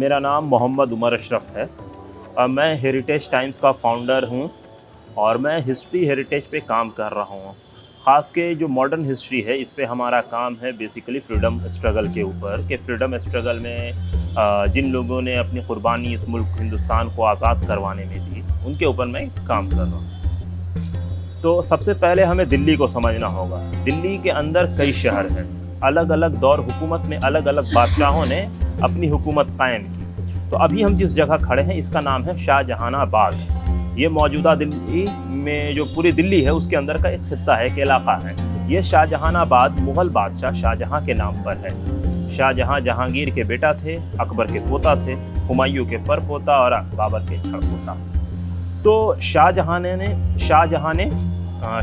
मेरा नाम मोहम्मद उमर अशरफ है। मैं हेरिटेज टाइम्स का फाउंडर हूँ और मैं हिस्ट्री हेरिटेज पे काम कर रहा हूँ। ख़ास के जो मॉडर्न हिस्ट्री है इस पे हमारा काम है बेसिकली फ्रीडम स्ट्रगल के ऊपर, कि फ्रीडम स्ट्रगल में जिन लोगों ने अपनी कुर्बानी इस मुल्क हिंदुस्तान को आज़ाद करवाने में दी, उनके ऊपर मैं काम कर रहा हूँ। तो सबसे पहले हमें दिल्ली को समझना होगा। दिल्ली के अंदर कई शहर हैं, अलग अलग दौर हुकूमत में अलग अलग बादशाहों ने अपनी हुकूमत कायम की। तो अभी हम जिस जगह खड़े हैं इसका नाम है शाहजहानाबाद। ये मौजूदा दिल्ली में जो पूरी दिल्ली है उसके अंदर का एक खित्ता है, एक इलाका है। ये शाहजहानाबाद मुग़ल बादशाह शाहजहां के नाम पर है। शाहजहां जहांगीर के बेटा थे, अकबर के पोता थे, हुमायूं के परपोता और बाबर के छड़पोता। तो शाहजहां ने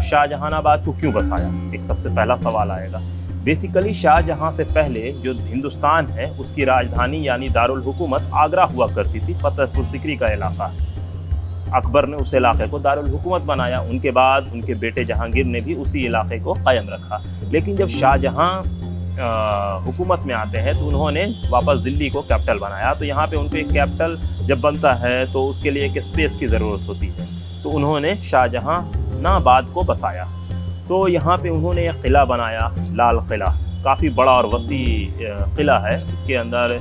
शाहजहानाबाद को क्यों बसाया, एक सबसे पहला सवाल आएगा। बेसिकली शाहजहां से पहले जो हिंदुस्तान है उसकी राजधानी यानी दारुल हुकूमत आगरा हुआ करती थी, फतेहपुर सीकरी का इलाका। अकबर ने उस इलाके को दारुल हुकूमत बनाया। उनके बाद उनके बेटे जहांगीर ने भी उसी इलाके को कायम रखा। लेकिन जब शाहजहां हुकूमत में आते हैं तो उन्होंने वापस दिल्ली को कैपिटल बनाया। तो यहाँ पे उनको एक कैपिटल जब बनता है तो उसके लिए एक स्पेस की ज़रूरत होती है, तो उन्होंने शाहजहानाबाद को बसाया। तो यहाँ पे उन्होंने एक किला बनाया, लाल किला। काफ़ी बड़ा और वसी किला है। इसके अंदर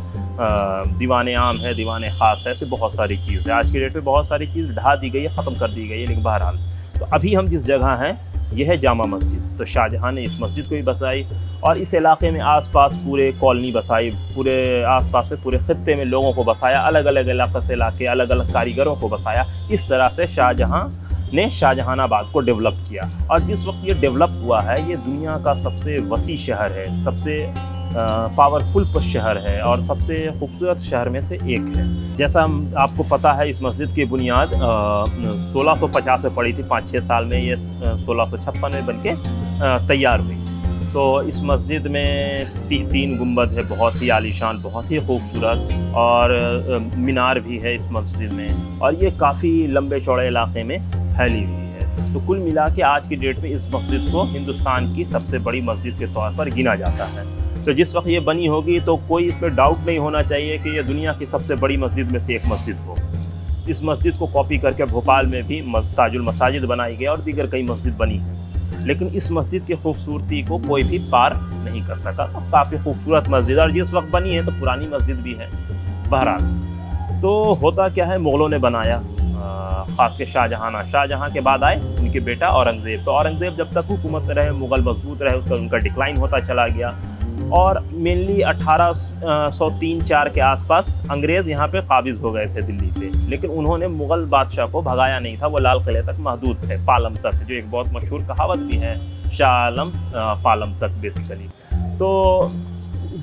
दीवान आम है, दीवान ख़ास है, ऐसे बहुत सारी चीज़ है। आज की डेट में बहुत सारी चीज़ ढा दी गई है, ख़त्म कर दी गई है, लेकिन बहरहाल तो अभी हम जिस जगह हैं यह है जामा मस्जिद। तो शाहजहां ने इस मस्जिद को भी बसाई और इस इलाके में आसपास पूरे कॉलोनी बसाई, पूरे आसपास में पूरे खित्ते में लोगों को बसाया, अलग अलग इलाके से लाके अलग अलग कारीगरों को बसाया। इस तरह से शाहजहां ने शाहजहानाबाद को डेवलप किया। और जिस वक्त ये डेवलप हुआ है, ये दुनिया का सबसे वसी शहर है, सबसे पावरफुल शहर है और सबसे खूबसूरत शहर में से एक है। जैसा आपको पता है, इस मस्जिद की बुनियाद 1650 में पड़ी थी। 5-6 साल में ये 1656 में बनके तैयार हुई। तो इस मस्जिद में 3 गुंबद है, बहुत ही आलीशान, बहुत ही खूबसूरत, और मीनार भी है इस मस्जिद में, और ये काफ़ी लंबे चौड़े इलाके में फैली हुई है। तो कुल मिला के आज की डेट में इस मस्जिद को हिंदुस्तान की सबसे बड़ी मस्जिद के तौर पर गिना जाता है। तो जिस वक्त ये बनी होगी तो कोई इस पर डाउट नहीं होना चाहिए कि ये दुनिया की सबसे बड़ी मस्जिद में से एक मस्जिद हो। इस मस्जिद को कॉपी करके भोपाल में भी ताजुल मसाजिद बनाई गई और दीगर कई मस्जिद बनी है, लेकिन इस मस्जिद की खूबसूरती को कोई भी पार नहीं कर सका। तो काफ़ी खूबसूरत मस्जिद, और जिस वक्त बनी है तो पुरानी मस्जिद भी है। बहरहाल तो होता क्या है, मुग़लों ने बनाया, ख़ास के शाहजहां के बाद आए उनके बेटा औरंगज़ेब। तो औरंगज़ेब जब तक हुकूमत में रहे, मुग़ल मजबूत रहे, उसका उनका डिक्लाइन होता चला गया। और मेनली 1803-4 के आसपास अंग्रेज़ यहाँ पे काबिज़ हो गए थे दिल्ली पे, लेकिन उन्होंने मुग़ल बादशाह को भगाया नहीं था। वो लाल किले तक महदूद थे, पालम तक, जो एक बहुत मशहूर कहावत भी है, शाह आलम पालम तक बेसिकली। तो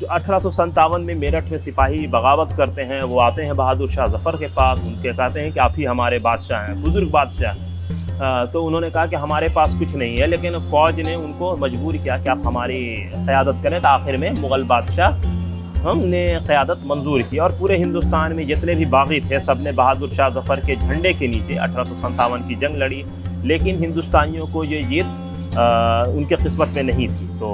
1857 में मेरठ में सिपाही बगावत करते हैं। वो आते हैं बहादुर शाह ज़फ़र के पास, उनके कहते हैं कि आप ही हमारे बादशाह हैं, बुज़ुर्ग बादशाह। तो उन्होंने कहा कि हमारे पास कुछ नहीं है, लेकिन फ़ौज ने उनको मजबूर किया कि आप हमारी क़यादत करें। तो आखिर में मुग़ल बादशाह हमने क़यादत मंजूर की, और पूरे हिंदुस्तान में जितने भी बागी थे सब ने बहादुर शाह ज़फ़र के झंडे के नीचे 1857 की जंग लड़ी। लेकिन हिंदुस्तानियों को ये जीत उनके किस्मत में नहीं थी, तो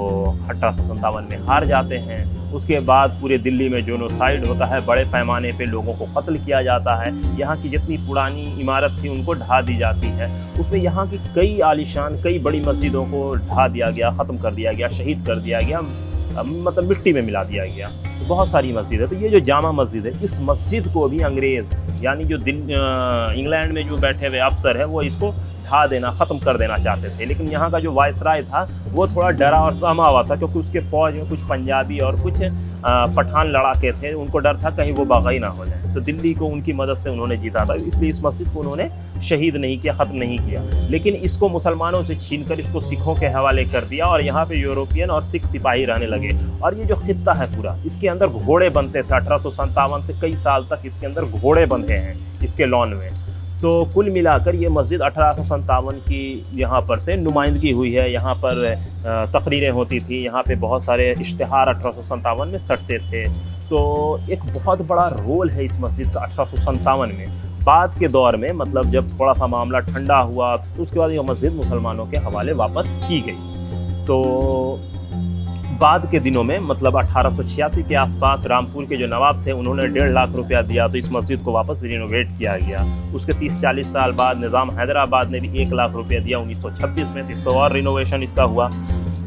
1857 में हार जाते हैं। उसके बाद पूरे दिल्ली में जोनोसाइड होता है, बड़े पैमाने पे लोगों को कत्ल किया जाता है। यहाँ की जितनी पुरानी इमारत थी उनको ढा दी जाती है। उसमें यहाँ की कई आलीशान, कई बड़ी मस्जिदों को ढा दिया गया, ख़त्म कर दिया गया, शहीद कर दिया गया, मतलब मिट्टी में मिला दिया गया। तो बहुत सारी मस्जिद है। तो ये जो जामा मस्जिद है, इस मस्जिद को भी अंग्रेज़ यानी जो इंग्लैंड में जो बैठे हुए अफसर है वो इसको ढा देना, ख़त्म कर देना चाहते थे। लेकिन यहाँ का जो वायसराय था वो थोड़ा डरा और सहमा हुआ था, क्योंकि उसके फ़ौज में कुछ पंजाबी और कुछ पठान लड़ाके थे। उनको डर था कहीं वो बाग़ी ना हो जाए। तो दिल्ली को उनकी मदद से उन्होंने जीता था, इसलिए इस मस्जिद को उन्होंने शहीद नहीं किया, ख़त्म नहीं किया। लेकिन इसको मुसलमानों से छीनकर इसको सिखों के हवाले कर दिया, और यहाँ पे यूरोपियन और सिख सिपाही रहने लगे। और ये जो खित्ता है पूरा, इसके अंदर घोड़े बनते थे। 1857 से कई साल तक इसके अंदर घोड़े बंधे हैं इसके लॉन में। तो कुल मिलाकर ये मस्जिद 1857 की यहाँ पर से नुमाइंदगी हुई है। यहाँ पर तकरीरें होती थी, यहाँ पे बहुत सारे इश्तिहार 1857 में सटते थे। तो एक बहुत बड़ा रोल है इस मस्जिद का 1857 में। बाद के दौर में, मतलब जब थोड़ा सा मामला ठंडा हुआ तो उसके बाद ये मस्जिद मुसलमानों के हवाले वापस की गई। तो बाद के दिनों में मतलब 1886 के आसपास रामपुर के जो नवाब थे उन्होंने 1.5 लाख रुपया दिया तो इस मस्जिद को वापस रिनोवेट किया गया। उसके 30-40 साल बाद निज़ाम हैदराबाद ने भी 1 लाख रुपया दिया 1926 में, तो इस पर और रिनोवेशन इसका हुआ।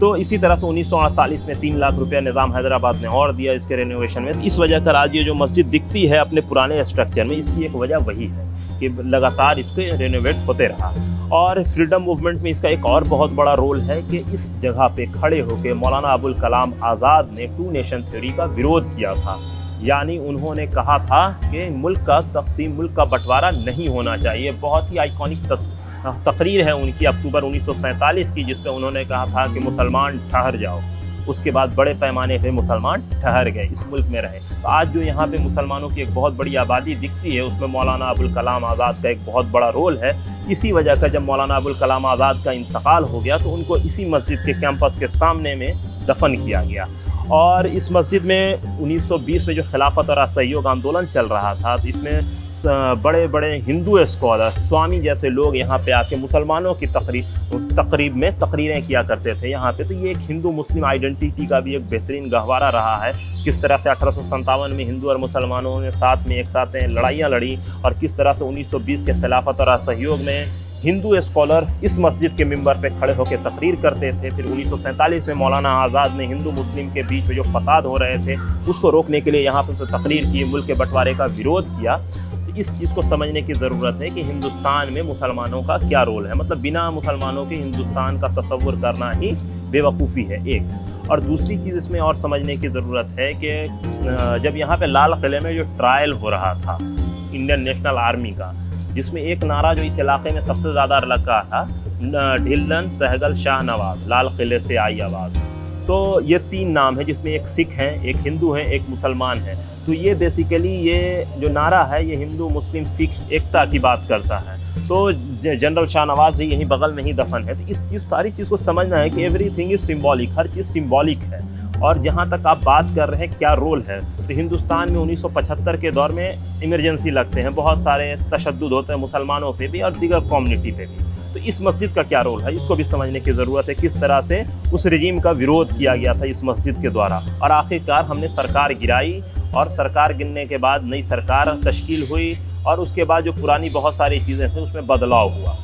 तो इसी तरह से 1948 में 3 लाख रुपया निज़ाम हैदराबाद ने और दिया इसके रेनोवेशन में। तो इस वजह कर आज ये जो मस्जिद दिखती है अपने पुराने स्ट्रक्चर में, इसकी एक वजह वही है कि लगातार इसके रेनोवेट होते रहा। और फ्रीडम मूवमेंट में इसका एक और बहुत बड़ा रोल है कि इस जगह पे खड़े होकर मौलाना अबुल कलाम आज़ाद ने 2 नेशन थ्योरी का विरोध किया था। यानी उन्होंने कहा था कि मुल्क का तकसीम, मुल्क का बंटवारा नहीं होना चाहिए। बहुत ही आइकॉनिक तकरीर है उनकी अक्टूबर 1947 की, जिसमें उन्होंने कहा था कि मुसलमान ठहर जाओ। उसके बाद बड़े पैमाने पे मुसलमान ठहर गए, इस मुल्क में रहे। तो आज जो यहाँ पे मुसलमानों की एक बहुत बड़ी आबादी दिखती है उसमें मौलाना अबुल कलाम आज़ाद का एक बहुत बड़ा रोल है। इसी वजह का जब मौलाना अबुल कलाम आज़ाद का इंतकाल हो गया तो उनको इसी मस्जिद के कैंपस के सामने में दफन किया गया। और इस मस्जिद में 1920 में जो खिलाफत और असहयोग आंदोलन चल रहा था तो इसमें बड़े बड़े हिंदू स्कॉलर, स्वामी जैसे लोग यहाँ पे आके मुसलमानों की तकरीब में तकरीरें किया करते थे यहाँ पे। तो ये एक हिंदू मुस्लिम आइडेंटिटी का भी एक बेहतरीन गहवारा रहा है। किस तरह से 1857 में हिंदू और मुसलमानों ने साथ में एक साथ लड़ाइयाँ लड़ी और किस तरह से 1920 के खिलाफत और असहयोग में हिंदू स्कॉलर इस मस्जिद के मिंबर पे खड़े होकर तकरीर करते थे। फिर 1947 में मौलाना आज़ाद ने हिंदू मुस्लिम के बीच में जो फसाद हो रहे थे उसको रोकने के लिए यहाँ पर तकरीर की, मुल्क के बंटवारे का विरोध किया। इस चीज़ को समझने की ज़रूरत है कि हिंदुस्तान में मुसलमानों का क्या रोल है। मतलब बिना मुसलमानों के हिंदुस्तान का तसव्वुर करना ही बेवकूफ़ी है एक। और दूसरी चीज़ इसमें और समझने की ज़रूरत है कि जब यहाँ पे लाल किले में जो ट्रायल हो रहा था इंडियन नेशनल आर्मी का, जिसमें एक नारा जो इस इलाके में सबसे ज़्यादा लगा था, ढिल्लन सहगल शाह नवाज, लाल किले से आई आवाज़। तो ये 3 नाम है जिसमें एक सिख है, एक हिंदू है, एक मुसलमान है। तो ये बेसिकली ये जो नारा है ये हिंदू मुस्लिम सिख एकता की बात करता है। तो जनरल शाह नवाज जी यहीं बगल में ही दफन है। तो इस सारी चीज़ को समझना है कि everything is symbolic, her cheese symbolic है। और जहाँ तक आप बात कर रहे हैं क्या रोल है, तो हिंदुस्तान में 1975 के दौर में इमरजेंसी लगते हैं, बहुत सारे तशद्दुद होते हैं मुसलमानों पे भी और दीगर कम्युनिटी पे भी। तो इस मस्जिद का क्या रोल है इसको भी समझने की ज़रूरत है, किस तरह से उस रजीम का विरोध किया गया था इस मस्जिद के द्वारा। और आखिरकार हमने सरकार गिराई और सरकार गिरने के बाद नई सरकार तश्कील हुई और उसके बाद जो पुरानी बहुत सारी चीज़ें थी उसमें बदलाव हुआ।